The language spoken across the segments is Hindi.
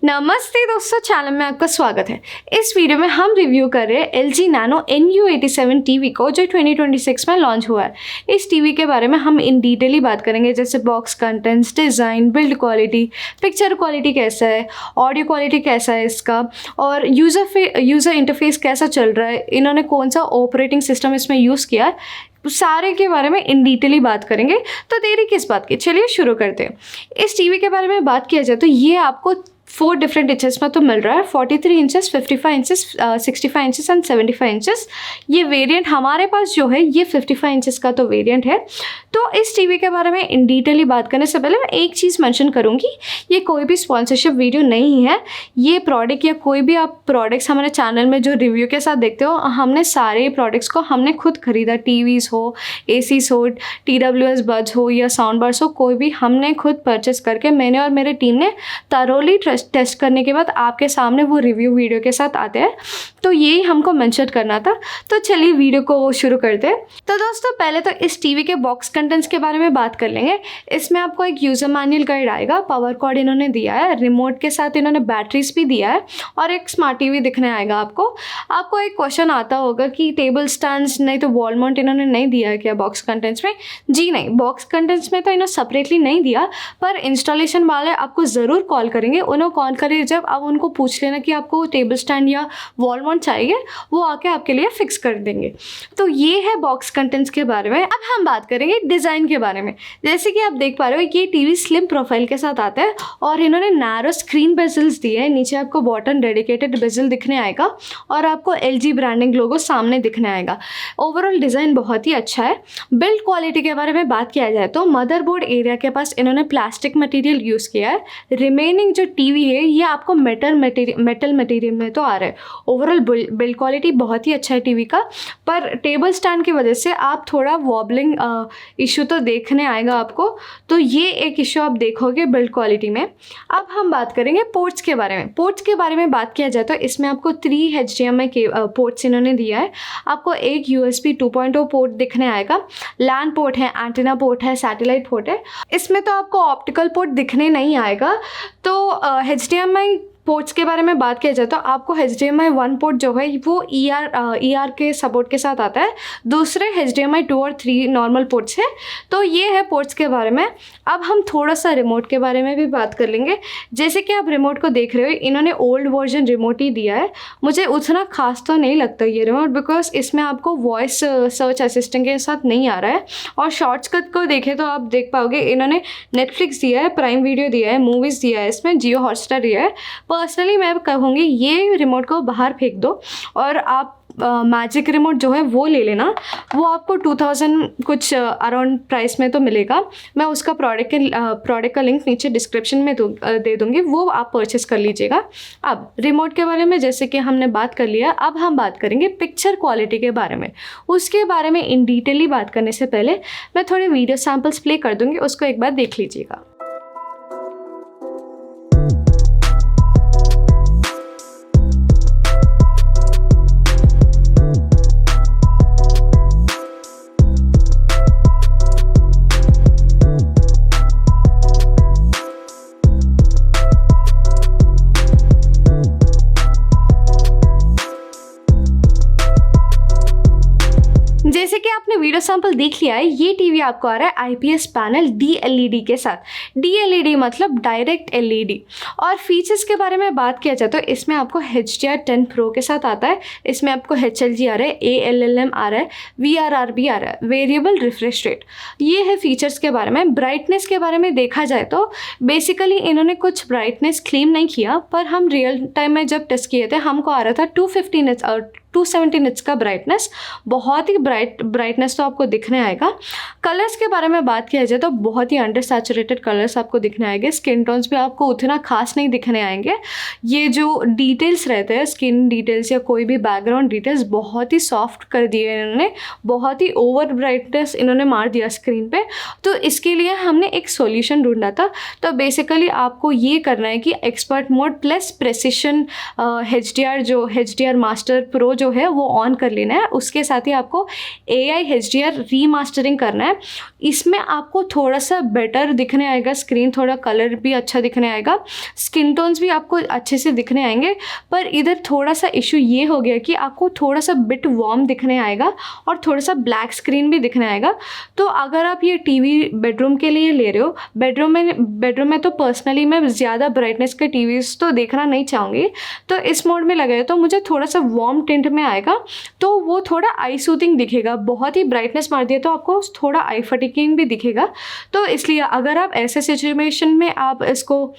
नमस्ते दोस्तों, चैनल में आपका स्वागत है। इस वीडियो में हम रिव्यू कर रहे हैं LG Nano NU87 टीवी को, जो 2026 में लॉन्च हुआ है। इस टीवी के बारे में हम इन डिटेल ही बात करेंगे, जैसे box contents, design, build quality, picture quality कैसा है, ऑडियो क्वालिटी कैसा है इसका, और यूज़र इंटरफेस कैसा चल रहा है, इन्होंने कौन सा ऑपरेटिंग सिस्टम इसमें यूज़ किया है, सारे के बारे में इन डिटेल ही बात करेंगे। तो देरी किस बात की, चलिए शुरू करते हैं। इस टीवी के बारे में बात किया जाए तो ये आपको 4 डिफरेंट इंचेस में तो मिल रहा है, 43 inches, 55 inches, 65 inches and 75 inches. ये वेरिएंट हमारे पास जो है ये 55 इंचेस का तो वेरिएंट है। तो इस टीवी के बारे में इन डिटेल ही बात करने से पहले मैं एक चीज़ मेंशन करूँगी, ये कोई भी स्पॉन्सरशिप वीडियो नहीं है। ये प्रोडक्ट या कोई भी आप प्रोडक्ट्स हमारे चैनल में जो रिव्यू के साथ देखते हो, हमने सारे प्रोडक्ट्स को हमने खुद खरीदा। टीवीज़ हो, एसीस हो, TWS बड्स हो या साउंड बार्स हो, कोई भी हमने खुद परचेस करके मैंने और मेरे टीम ने thoroughly टेस्ट करने के बाद आपके सामने वो रिव्यू वीडियो के साथ आते हैं। तो यही हमको मेंशन करना था। तो चलिए वीडियो को शुरू करते हैं। तो दोस्तों, पहले तो इस टीवी के बॉक्स कंटेंट्स के बारे में बात कर लेंगे। इसमें आपको एक यूज़र मैनुअल गाइड आएगा, पावर कॉर्ड इन्होंने दिया है, रिमोट के साथ इन्होंने बैटरीज भी दिया है और एक स्मार्ट टीवी दिखने आएगा आपको एक क्वेश्चन आता होगा कि टेबल स्टैंड नहीं तो वॉल माउंट इन्होंने नहीं दिया है क्या बॉक्स कंटेंट्स में? जी नहीं, बॉक्स कंटेंट्स में तो इन्होंने सेपरेटली नहीं दिया, पर इंस्टॉलेशन वाले आपको ज़रूर कॉल करेंगे। उन्हें कॉल करिए जब आप उनको पूछ लेना कि आपको टेबल स्टैंड या वॉल माउंट चाहिए, वो आके आपके लिए फिक्स कर देंगे। तो ये है बॉक्स कंटेंट्स के बारे में। अब हम बात करेंगे डिज़ाइन के बारे में। जैसे कि आप देख पा रहे हो, ये टीवी स्लिम प्रोफाइल के साथ आता है और इन्होंने नैरो स्क्रीन बेजल्स दिए हैं। नीचे आपको बॉटम डेडिकेटेड बेजल दिखने आएगा और आपको LG ब्रांडिंग लोगो सामने दिखने आएगा। ओवरऑल डिज़ाइन बहुत ही अच्छा है। बिल्ड क्वालिटी के बारे में बात किया जाए तो मदरबोर्ड एरिया के पास इन्होंने प्लास्टिक मटेरियल यूज़ किया है। रिमेनिंग जो टीवी है ये आपको मेटल मटेरियल में तो आ रहा है। ओवरऑल बिल्ड क्वालिटी बहुत ही अच्छा है टीवी का, पर टेबल स्टैंड की वजह से आप थोड़ा वॉबलिंग इशू तो देखने आएगा आपको। तो ये एक इशू आप देखोगे बिल्ड क्वालिटी में। अब हम बात करेंगे पोर्ट्स के बारे में। पोर्ट्स के बारे में बात किया जाए तो इसमें आपको 3 HDMI के पोर्ट्स इन्होंने दिया है। आपको एक USB 2.0 पोर्ट दिखने आएगा, लैन पोर्ट है, एंटीना पोर्ट है, सैटेलाइट पोर्ट है। इसमें तो आपको ऑप्टिकल पोर्ट दिखने नहीं आएगा। तो HDMI पोर्ट्स के बारे में बात किया जाए तो आपको HDMI 1 पोर्ट जो है वो ER के सपोर्ट के साथ आता है। दूसरे HDMI 2 और 3 नॉर्मल पोर्ट्स है। तो ये है पोर्ट्स के बारे में। अब हम थोड़ा सा रिमोट के बारे में भी बात कर लेंगे। जैसे कि आप रिमोट को देख रहे हो, इन्होंने ओल्ड वर्जन रिमोट ही दिया है। मुझे उतना खास तो नहीं लगता ये रिमोट, बिकॉज इसमें आपको वॉइस सर्च असिस्टेंट के साथ नहीं आ रहा है। और शॉर्टकट को देखें तो आप देख पाओगे इन्होंने नेटफ्लिक्स दिया है, प्राइम वीडियो दिया है, मूवीज़ दिया है, इसमें जियो हॉटस्टार दिया है। पर्सनली मैं कहूँगी ये रिमोट को बाहर फेंक दो और आप मैजिक रिमोट जो है वो ले लेना। वो आपको 2000 कुछ अराउंड प्राइस में तो मिलेगा। मैं उसका प्रोडक्ट का लिंक नीचे डिस्क्रिप्शन में दे दूँगी, वो आप परचेस कर लीजिएगा। अब रिमोट के बारे में जैसे कि हमने बात कर लिया, अब हम बात करेंगे पिक्चर क्वालिटी के बारे में। उसके बारे में इन डिटेल बात करने से पहले मैं थोड़े वीडियो सैम्पल्स प्ले कर दूँगी, उसको एक बार देख लीजिएगा। जैसे कि आपने वीडियो सैंपल देख लिया है, ये टीवी आपको आ रहा है IPS पैनल DLED के साथ। DLED मतलब डायरेक्ट LED। और फीचर्स के बारे में बात किया जाए तो इसमें आपको HDR10 Pro के साथ आता है। इसमें आपको HLG आ रहा है, ALLM आ रहा है, VRRB आ रहा है, वेरिएबल रिफ्रेश रेट। ये है फीचर्स के बारे में। ब्राइटनेस के बारे में देखा जाए तो बेसिकली इन्होंने कुछ ब्राइटनेस क्लेम नहीं किया, पर हम रियल टाइम में जब टेस्ट किए थे हमको आ रहा था 250 निट्स और 270 निट्स का ब्राइटनेस। बहुत ही ब्राइटनेस तो आपको दिखने आएगा। कलर्स के बारे में बात किया जाए तो बहुत ही अंडर सैचुरेटेड कलर्स आपको दिखने आएंगे। स्किन टोन्स भी आपको उतना खास नहीं दिखने आएंगे। ये जो डिटेल्स रहते हैं, स्किन डिटेल्स या कोई भी बैकग्राउंड डिटेल्स, बहुत ही सॉफ्ट कर दिए इन्होंने। बहुत ही ओवर ब्राइटनेस इन्होंने मार दिया स्क्रीन पे। तो इसके लिए हमने एक सॉल्यूशन ढूंढा था। तो बेसिकली आपको ये करना है कि expert mode plus precision HDR master pro जो जो है वो ऑन कर लेना है। उसके साथ ही आपको AI HDR रीमास्टरिंग करना है। इसमें आपको थोड़ा सा बेटर दिखने आएगा स्क्रीन, थोड़ा कलर भी अच्छा दिखने आएगा, स्किन टोन्स भी आपको अच्छे से दिखने आएंगे। पर इधर थोड़ा सा इशू ये हो गया कि आपको थोड़ा सा बिट वार्म दिखने आएगा और थोड़ा सा ब्लैक स्क्रीन भी दिखने आएगा। तो अगर आप ये टीवी बेडरूम के लिए ले रहे हो, बेडरूम में तो पर्सनली मैं ज़्यादा ब्राइटनेस के टीवीज़ तो देखना नहीं चाहूँगी, तो इस मोड में लगाए तो मुझे थोड़ा सा वार्म टिंट में आएगा, तो वो थोड़ा आई सूथिंग दिखेगा। बहुत ही ब्राइटनेस मार दिया तो आपको थोड़ा आई फटिकिंग भी दिखेगा। तो इसलिए अगर आप ऐसे सिचुएशन में आप इसको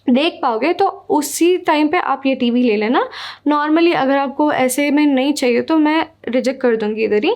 देख पाओगे तो उसी टाइम पे आप ये टीवी ले लेना। नॉर्मली अगर आपको ऐसे में नहीं चाहिए तो मैं रिजेक्ट कर दूंगी इधर ही।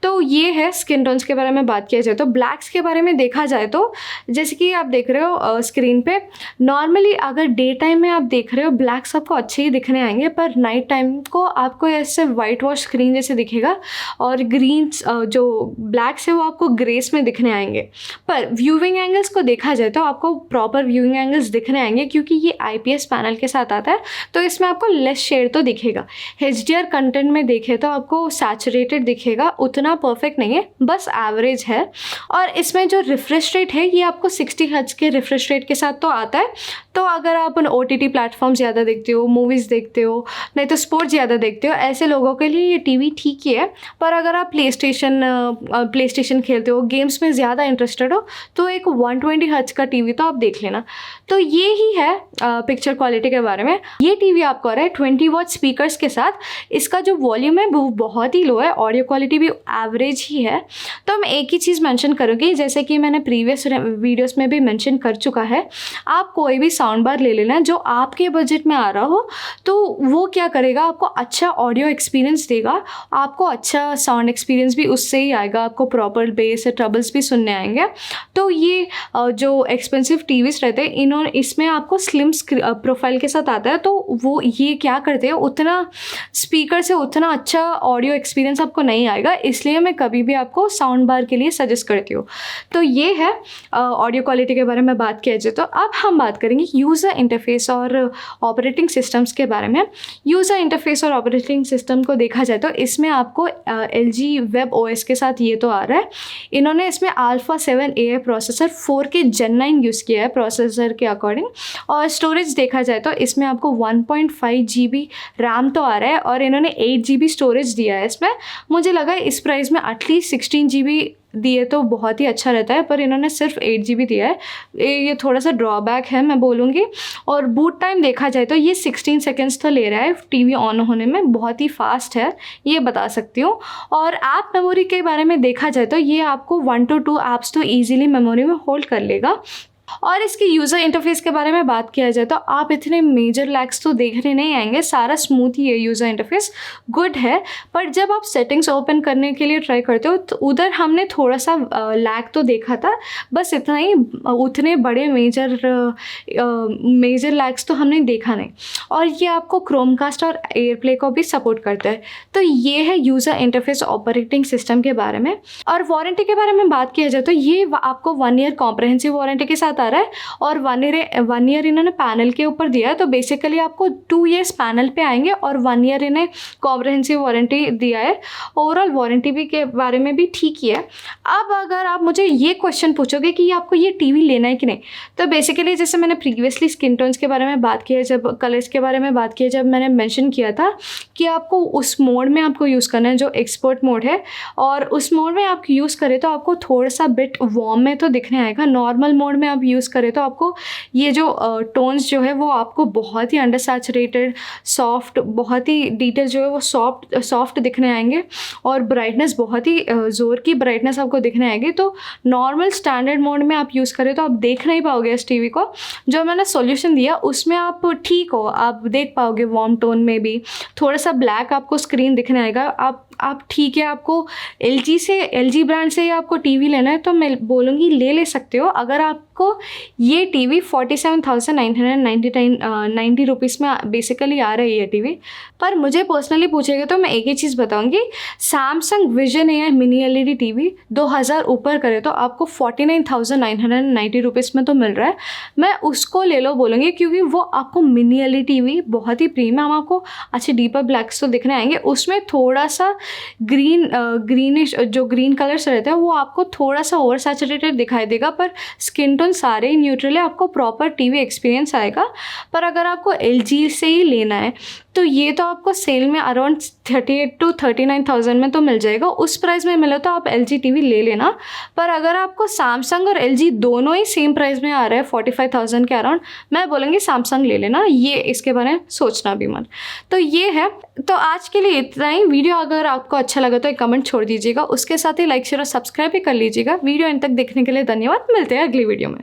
तो ये है स्किन टोन्स के बारे में बात किया जाए तो। ब्लैक्स के बारे में देखा जाए तो जैसे कि आप देख रहे हो स्क्रीन पे, नॉर्मली अगर डे टाइम में आप देख रहे हो ब्लैक्स आपको अच्छे ही दिखने आएंगे, पर नाइट टाइम को आपको ऐसे वाइट वॉश स्क्रीन जैसे दिखेगा और ग्रीन्स जो ब्लैक्स है वो आपको ग्रेस में दिखने आएंगे। पर व्यूइंग एंगल्स को देखा जाए तो आपको प्रॉपर व्यूइंग एंगल्स दिखने आएंगे क्योंकि ये IPS पैनल के साथ आता है, तो इसमें आपको लेस शेड तो दिखेगा। HDR कंटेंट में देखें तो आपको सैचुरेटेड दिखेगा, उतना परफेक्ट नहीं है, बस एवरेज है। और इसमें जो रिफ्रेश रेट है ये आपको 60 हर्ट्ज के रिफ्रेश रेट के साथ तो आता है। तो अगर आप OTT प्लेटफॉर्म ज़्यादा देखते हो, मूवीज़ देखते हो, नहीं तो स्पोर्ट्स ज़्यादा देखते हो, ऐसे लोगों के लिए ये टीवी ठीक ही है। पर अगर आप प्लेस्टेशन खेलते हो, गेम्स में ज़्यादा इंटरेस्टेड हो, तो एक 120 हर्ट्ज का टीवी तो आप देख लेना। तो ये ही है पिक्चर क्वालिटी के बारे में। ये टीवी आपको आ रहा है 20 वॉट स्पीकर्स के साथ। इसका जो वॉल्यूम है वो बहुत ही लो है, ऑडियो क्वालिटी भी एवरेज ही है। तो मैं एक ही चीज़ मेंशन करूँगी, जैसे कि मैंने प्रीवियस वीडियोस में भी मेंशन कर चुका है, आप कोई भी साउंड बार ले लेना जो आपके बजट में आ रहा हो, तो वो क्या करेगा, आपको अच्छा ऑडियो एक्सपीरियंस देगा, आपको अच्छा साउंड एक्सपीरियंस भी उससे ही आएगा, आपको प्रॉपर बेस ट्रबल्स भी सुनने आएंगे। तो ये जो एक्सपेंसिव टीवीज़ रहते हैं, इसमें आपको स्लिम प्रोफाइल के साथ आता है, तो वो ये क्या करते हैं, उतना स्पीकर से उतना अच्छा ऑडियो एक्सपीरियंस आपको नहीं आएगा, इसलिए मैं कभी भी आपको साउंड बार के लिए सजेस्ट करती हूँ। तो ये है ऑडियो क्वालिटी के बारे में बात किया जाए। तो अब हम बात करेंगे यूज़र इंटरफेस और ऑपरेटिंग सिस्टम्स के बारे में। यूज़र इंटरफेस और ऑपरेटिंग सिस्टम को देखा जाए तो इसमें आपको LG वेब OS के साथ ये तो आ रहा है। इन्होंने इसमें Alpha 7 AI processor 4K Gen 9 use किया है प्रोसेसर के अकॉर्डिंग। और स्टोरेज देखा जाए तो इसमें आपको 1.5 GB रैम तो आ रहा है और इन्होंने 8 GB स्टोरेज दिया है इसमें। मुझे लगा इस प्राइस में एटलीस्ट 16 GB दिए तो बहुत ही अच्छा रहता है, पर इन्होंने सिर्फ 8 GB दिया है, ये थोड़ा सा ड्रॉबैक है मैं बोलूँगी। और बूट टाइम देखा जाए तो ये 16 सेकेंड्स तो ले रहा है टीवी ऑन होने में, बहुत ही फास्ट है ये बता सकती हूँ। और ऐप मेमोरी के बारे में देखा जाए तो ये आपको 1 to 2 ऐप्स तो ईजिली मेमोरी में होल्ड कर लेगा। और इसके यूज़र इंटरफेस के बारे में बात किया जाए तो आप इतने मेजर लैग्स तो देखने नहीं आएंगे, सारा स्मूथ ही है, यूज़र इंटरफेस गुड है। पर जब आप सेटिंग्स ओपन करने के लिए ट्राई करते हो तो उधर हमने थोड़ा सा लैग तो देखा था, बस इतना ही, उतने बड़े मेजर लैग्स तो हमने देखा नहीं। और ये आपको क्रोमकास्ट और एयरप्ले को भी सपोर्ट करता है। तो ये है यूज़र इंटरफेस ऑपरेटिंग सिस्टम के बारे में। और वारंटी के बारे में बात किया जाए तो ये आपको 1 ईयर कॉम्प्रहेंसिव वारंटी के साथ आ रहा है और 1 ईयर इन्होंने पैनल के ऊपर दिया है। तो बेसिकली आपको 2 ईयर्स पैनल पे आएंगे और 1 ईयर इन्हें कॉम्प्रहेंसिव वारंटी दिया है। ओवरऑल वारंटी भी के बारे में भी ठीक ही है। अब अगर आप मुझे ये क्वेश्चन पूछोगे कि आपको ये टीवी लेना है कि नहीं, तो बेसिकली जैसे मैंने प्रीवियसली स्किन टोन्स के बारे में बात किया, जब कलर्स के बारे में बात किया, जब मैंने मेंशन किया था कि आपको उस मोड में आपको यूज़ करना है जो एक्सपर्ट मोड है, और उस मोड में आप यूज़ करें तो आपको थोड़ा सा बिट वार्म में तो दिखने आएगा। नॉर्मल मोड में आप यूज़ करें तो आपको ये जो टोन्स जो है वो आपको बहुत ही अंडर सैचुरेटेड सॉफ्ट, बहुत ही डिटेल जो है वो सॉफ्ट दिखने आएंगे और ब्राइटनेस बहुत ही ज़ोर की ब्राइटनेस आपको दिखने आएगी। तो नॉर्मल स्टैंडर्ड मोड में आप यूज़ करें तो आप देख नहीं पाओगे इस टीवी को। जो मैंने सॉल्यूशन दिया उसमें आप ठीक हो, आप देख पाओगे वार्म टोन में भी, थोड़ा सा ब्लैक आपको स्क्रीन दिखने आएगा, आप आप ठीक है, आपको LG ब्रांड से आपको टीवी लेना है तो मैं बोलूँगी ले सकते हो। अगर आपको ये टीवी 47,990 रुपीज़ में बेसिकली आ रही है टीवी। पर मुझे पर्सनली पूछेगा तो मैं एक ही चीज़ बताऊँगी, Samsung vision AI mini LED TV 2000 ऊपर करे तो आपको 49,990 रुपीज़ में तो मिल रहा है। मैं उसको ले लो बोलूँगी, क्योंकि वो आपको मिनी LED टीवी बहुत ही प्रीमियम, आपको अच्छे डीपर ब्लैक्स तो दिखने आएंगे। उसमें थोड़ा सा ग्रीनिश जो ग्रीन कलर्स रहते हैं वो आपको थोड़ा सा ओवर सैचुरेटेड दिखाई देगा, पर स्किन टोन सारे ही न्यूट्रल है, आपको प्रॉपर टीवी एक्सपीरियंस आएगा। पर अगर आपको LG से ही लेना है तो ये तो आपको सेल में अराउंड 38 to 39,000 में तो मिल जाएगा। उस प्राइस में मिले तो आप LG टीवी ले लेना। पर अगर आपको सैमसंग और LG दोनों ही सेम प्राइस में आ रहा है 45,000 के अराउंड, मैं बोलूँगी सैमसंग ले लेना, ये इसके बारे में सोचना भी मत। तो ये है, तो आज के लिए इतना ही। वीडियो अगर आपको अच्छा लगा तो एक कमेंट छोड़ दीजिएगा, उसके साथ ही लाइक शेयर और सब्सक्राइब भी कर लीजिएगा। वीडियो अंत तक देखने के लिए धन्यवाद। मिलते हैं अगली वीडियो में।